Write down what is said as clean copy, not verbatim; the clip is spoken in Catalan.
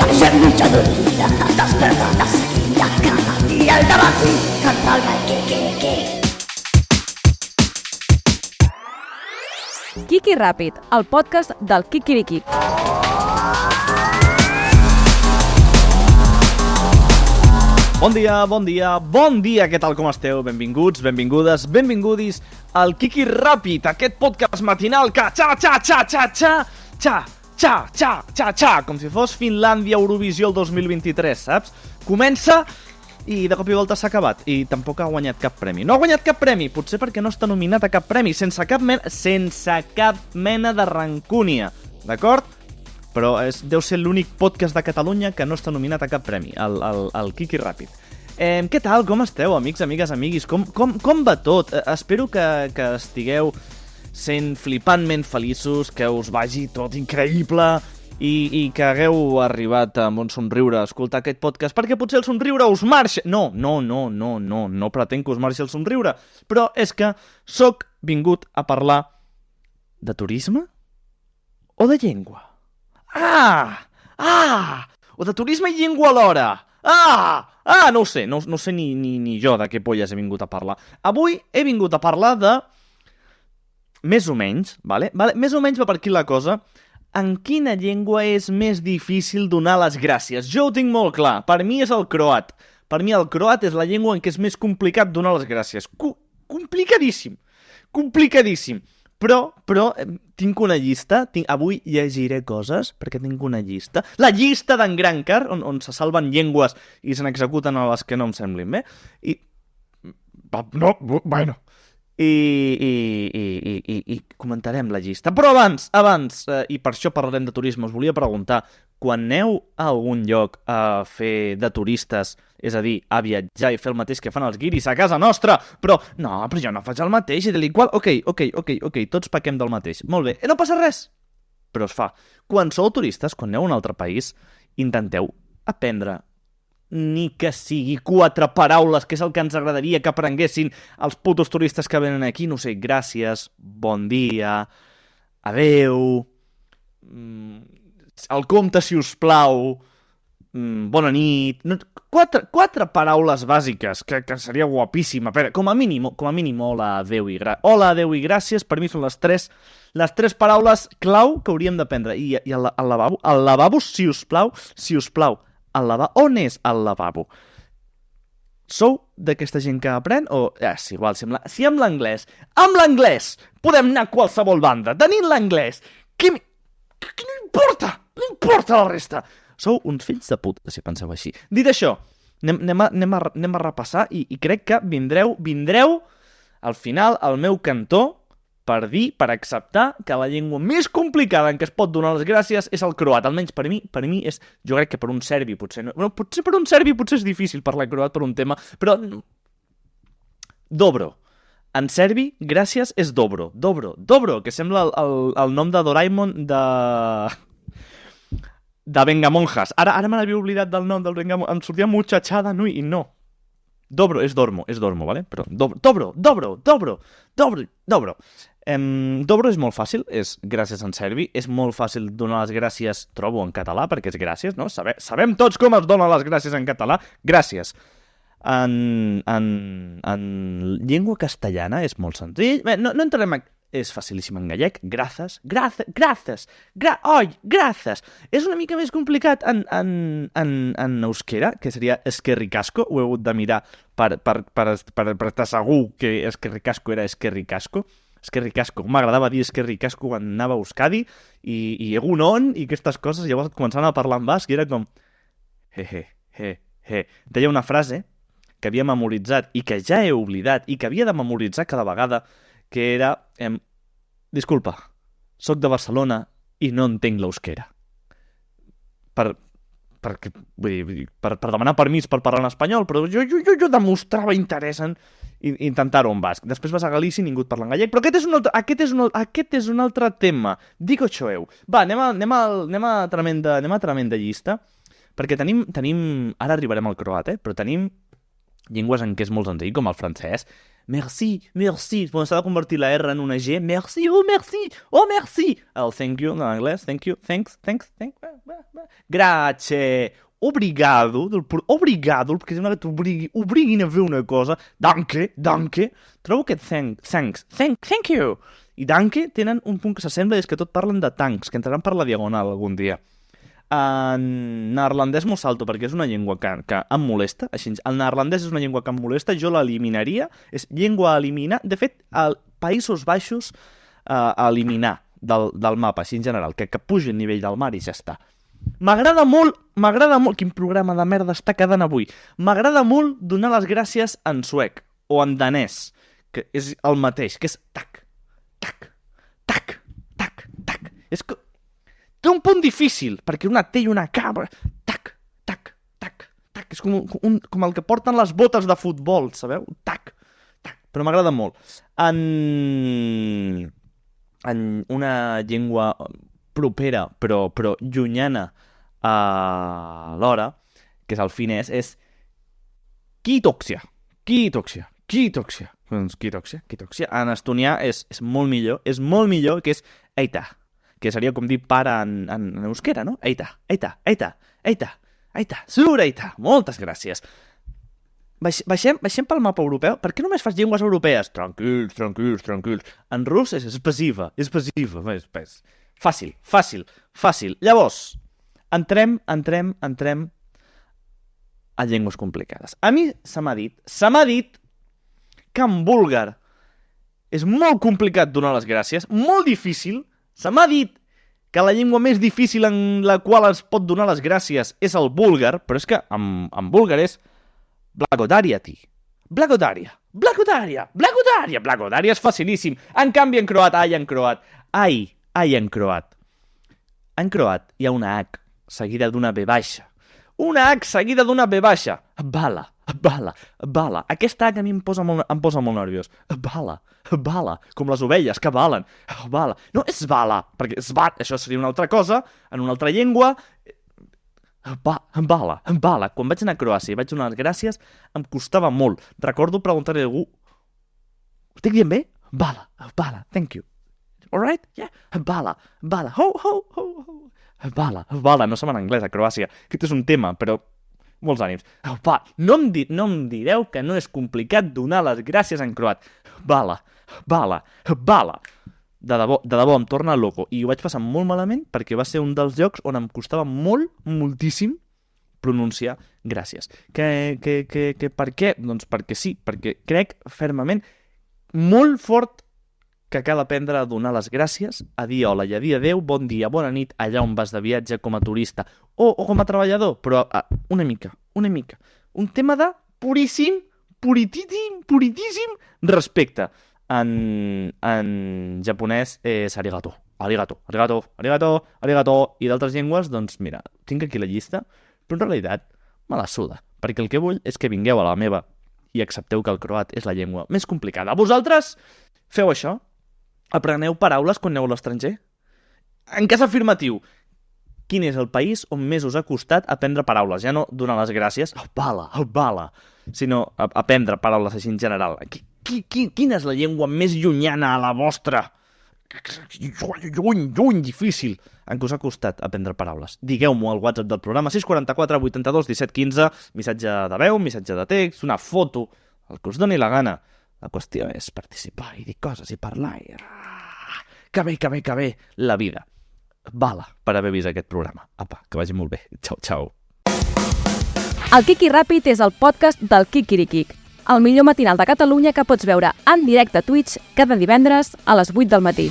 deixem mitja dormida, desperta de seguida, cada dia al dematí, canta el Kiki. Kiki Ràpid, el podcast del Kikiriki. Bon dia, què tal, com esteu? Benvinguts, benvingudes, benvingudis al Kiki Ràpid, aquest podcast matinal que com si fos Finlàndia Eurovisió el 2023, saps? Comença i de cop i volta s'ha acabat i tampoc ha guanyat cap premi. No ha guanyat cap premi, potser perquè no està nominat a cap premi, sense cap mena de rancúnia, d'acord? Però deu ser l'únic podcast de Catalunya que no està nominat a cap premi, el Kiki Ràpid. Què tal? Com esteu, amics, amigues, amiguis? Com va tot? Espero que estigueu sent flipantment feliços, que us vagi tot increïble i que hagueu arribat amb un somriure a escoltar aquest podcast, perquè potser el somriure us marxa... No pretenc que us marxi el somriure, però és que sóc vingut a parlar de turisme o de llengua? O de turisme i llengua alhora. No ho sé, no sé ni jo de què polles he vingut a parlar. Avui he vingut a parlar de... Més o menys, vale? Més o menys va per aquí la cosa. En quina llengua és més difícil donar les gràcies? Jo ho tinc molt clar. Per mi és el croat. Per mi el croat és la llengua en què és més complicat donar les gràcies. Complicadíssim. Però tinc una llista, avui llegiré coses, perquè tinc una llista. La llista d'en Grancar, on se salven llengües i se n'executen a les que no em semblin bé. I comentarem la llista. Però abans, i per això parlarem de turisme, us volia preguntar, quan aneu a algun lloc a fer de turistes, és a dir, a viatjar i fer el mateix que fan els guiris a casa nostra, però jo no faig el mateix, i de l'igual, ok, tots pequem del mateix, molt bé, no passa res, però es fa. Quan sou turistes, quan aneu a un altre país, intenteu aprendre ni que sigui 4 paraules, que és el que ens agradaria que aprenguessin els putos turistes que venen aquí, no sé, gràcies, bon dia, adeu, el compte, si us plau, bona nit... 4 paraules bàsiques, que seria guapíssim. A veure, com a mínim, hola, adeu i gràcies, per mi són les 3 paraules clau que hauríem d'aprendre. I al lavabo, si us plau, on és el lavabo? Sou d'aquesta gent que aprèn? O, és igual, si amb l'anglès podem anar a qualsevol banda, tenint l'anglès, què n'importa? No importa la resta. Sou uns fills de puta, si penseu així. Dit això, anem a repassar i crec que vindreu al final al meu cantó per acceptar que la llengua més complicada en què es pot donar les gràcies és el croat. Almenys per mi és... Jo crec que per un serbi potser no... Potser per un serbi potser és difícil parlar croat per un tema, però... Dobro. En serbi, gràcies és dobro. Dobro, que sembla el nom de Doraemon de Vengamonjas. Ara me n'havia oblidat del nom del Vengamonjas. Em sortia muchachada nui i no. Dobro, és dormo, vale? Però dobro. Dobro és molt fàcil, és gràcies en serbi, és molt fàcil donar les gràcies, trobo, en català, perquè és gràcies, no? Sabem tots com es donen les gràcies en català. Gràcies. En llengua castellana és molt senzill. Bé, no entrarem és facilíssim en gallec. Gracias. És una mica més complicat en euskera, que seria esquerricasco. Ho he hagut de mirar per estar segur que esquerricasco era esquerricasco. Esquerricasco. M'agradava dir esquerricasco quan anava a Euskadi i egunon i aquestes coses. Llavors començaven a parlar en basc i era com... Deia una frase que havia memoritzat i que ja he oblidat i que havia de memoritzar cada vegada, que era... Disculpa, soc de Barcelona i no entenc l'euskera. Per demanar permís per parlar en espanyol, però jo demostrava interès en intentar-ho en basc. Després vas a Galícia i ningú et parla en gallec, però aquest és un altre tema. Digo això, Va, anem a tremenda llista, perquè tenim... Ara arribarem al croat, però tenim llengües en què és molt senzill, com el francès. merci, merci. Quan s'ha de convertir la R en una G, merci, oh, merci, oh, merci. El thank you, en anglès, thank you, thanks. Grazie, obrigado, obrigado, perquè sembla que t'obriguin a fer una cosa. Danke. Trobo que thanks, thank you. I danke tenen un punt que s'assembla, és que tot parlen de tancs, que entraran per la diagonal algun dia. En neerlandès m'ho salto perquè és una llengua que em molesta. Així, el neerlandès és una llengua que em molesta, jo l'eliminaria. És llengua a eliminar. De fet, als Països Baixos a eliminar del mapa, així en general, que pugi el nivell del mar i ja està. M'agrada molt, quin programa de merda està quedant avui. M'agrada molt donar les gràcies en suec o en danès, que és el mateix, que és tac, tac, tac, tac, tac. És que té un punt difícil, perquè una T i una K, tac, tac, tac, tac. És com el que porten les botes de futbol, sabeu? Tac, tac. Però m'agrada molt. En una llengua propera, però llunyana alhora, que és el finès, és kiitoksia. Doncs kiitoksia. En estonià és molt millor, que és eita, que seria com dir pare en euskera, no? Eita, sur eita, moltes gràcies. Baixem pel mapa europeu. Per què només fas llengües europees? Tranquils. En rus és passiva. Fàcil. Llavors, entrem a llengües complicades. A mi se m'ha dit que en búlgar és molt complicat donar les gràcies, molt difícil. Se m'ha dit que la llengua més difícil en la qual es pot donar les gràcies és el búlgar, però és que en búlgar és blagodaria és facilíssim. En canvi, en croat, en croat hi ha una H seguida d'una B baixa. Una H seguida d'una B baixa. Bala. Aquesta H a mi em posa molt nerviós. Bala. Com les ovelles, que balen. Bala. No, és bala, perquè això seria una altra cosa, en una altra llengua. Bala. Quan vaig anar a Croàcia i vaig donar les gràcies, em costava molt. Recordo preguntar-li a algú, ho estic dient bé? Bala, thank you. Alright? Yeah. Bala. Ho. Bala, no som en anglès a Croàcia. Aquest és un tema, però molts ànims. No em direu que no és complicat donar les gràcies en croat. Bala. De debò, em torna loco. I ho vaig passar molt malament perquè va ser un dels llocs on em costava moltíssim pronunciar gràcies. Per què? Doncs perquè sí, perquè crec fermament molt fort que cal aprendre a donar les gràcies, a dir hola i a dir adeu, bon dia, bona nit, allà on vas de viatge com a turista o com a treballador, però una mica. Un tema de puríssim respecte. En japonès és arigato. I d'altres llengües, doncs mira, tinc aquí la llista, però en realitat me la suda, perquè el que vull és que vingueu a la meva i accepteu que el croat és la llengua més complicada. Vosaltres feu això? Apreneu paraules quan aneu a l'estranger? En cas afirmatiu, quin és el país on més us ha costat aprendre paraules? Ja no donar les gràcies, bala, sinó aprendre paraules així en general. Quina és la llengua més llunyana a la vostra? Lluny, difícil, en què us ha costat aprendre paraules? Digueu-m'ho al WhatsApp del programa 644 82 17 15, missatge de veu, missatge de text, una foto, el que us doni la gana. La qüestió és participar i dir coses i parlar i... Que bé, la vida. Bala per haver vist aquest programa. Apa, que vagi molt bé. Ciao. El Kiki Ràpid és el podcast del Kikirikik, el millor matinal de Catalunya que pots veure en directe a Twitch cada divendres a les 8 del matí.